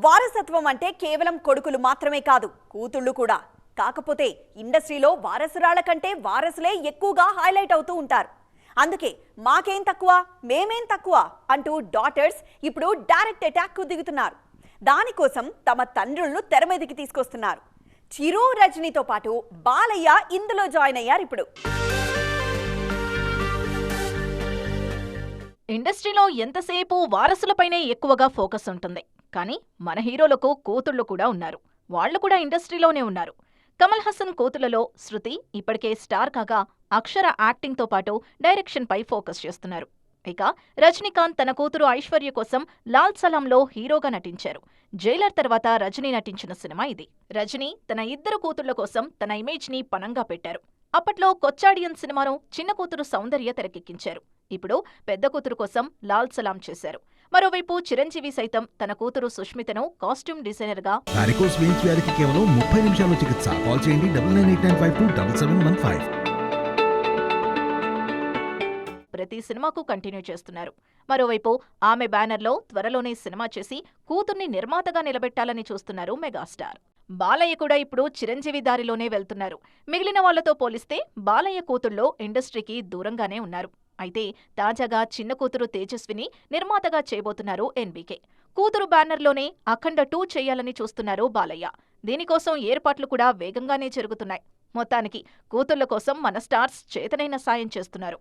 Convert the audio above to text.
వారసత్వం అంటే కేవలం కొడుకులు మాత్రమే కాదు, కూతుళ్ళు కూడా. కాకపోతే ఇండస్ట్రీలో వారసురాళ్ల కంటే వారసులే ఎక్కువగా హైలైట్ అవుతూ ఉంటారు. అందుకే మాకేం తక్కువ, మేమేం తక్కువ అంటూ డాటర్స్ ఇప్పుడు డైరెక్ట్ అటాక్ కు దిగుతున్నారు. దానికోసం తమ తండ్రులను తెర మీదకి తీసుకొస్తున్నారు. చిరు, రజనీతో పాటు బాలయ్య ఇందులో జాయిన్ అయ్యారు. ఇప్పుడు ఇండస్ట్రీలో ఎంతసేపు వారసులపైనే ఎక్కువగా ఫోకస్ ఉంటుంది. కానీ మన హీరోలకు కూతుళ్లు కూడా ఉన్నారు. వాళ్లు కూడా ఇండస్ట్రీలోనే ఉన్నారు. కమల్ హాసన్ కూతుళ్లలో శృతి ఇప్పటికే స్టార్ కాగా అక్షర యాక్టింగ్తో పాటు డైరెక్షన్పై ఫోకస్ చేస్తున్నారు. ఇక రజనీకాంత్ తన కూతురు ఐశ్వర్య కోసం లాల్ సలాంలో హీరోగా నటించారు. జైలర్ తర్వాత రజనీ నటించిన సినిమా ఇది. రజనీ తన ఇద్దరు కూతుళ్ల కోసం తన ఇమేజ్ ని పణంగా పెట్టారు. అప్పట్లో కొచ్చాడియన్ సినిమాను చిన్న కూతురు సౌందర్య తెరకెక్కించారు. ఇప్పుడు పెద్ద కూతురు కోసం లాల్ సలాం చేశారు. మరోవైపు చిరంజీవి సైతం తన కూతురు సుష్మితను కాస్ట్యూమ్ డిజైనర్ గా వారికోస్ వెయిన్స్ వ్యాధికి కేవలం 30 నిమిషాల్లో చికిత్స. కాల్ చేయండి 9989527715. ప్రతి సినిమాకు కంటిన్యూ చేస్తున్నారు. మరోవైపు ఆమె బ్యానర్లో త్వరలోనే సినిమా చేసి కూతుర్ని నిర్మాతగా నిలబెట్టాలని చూస్తున్నారు మెగాస్టార్. బాలయ్య కూడా ఇప్పుడు చిరంజీవి దారిలోనే వెళ్తున్నారు. మిగిలిన వాళ్లతో పోలిస్తే బాలయ్య కూతుళ్లో ఇండస్ట్రీకి దూరంగానే ఉన్నారు. అయితే తాజాగా చిన్న కూతురు తేజస్విని నిర్మాతగా చేయబోతున్నారు ఎన్బీకే. కూతురు బ్యానర్లోనే అఖండ 2 చేయాలని చూస్తున్నారు బాలయ్య. దీనికోసం ఏర్పాట్లు కూడా వేగంగానే జరుగుతున్నాయి. మొత్తానికి కూతుళ్ల కోసం మన స్టార్స్ చేతనైన సాయం చేస్తున్నారు.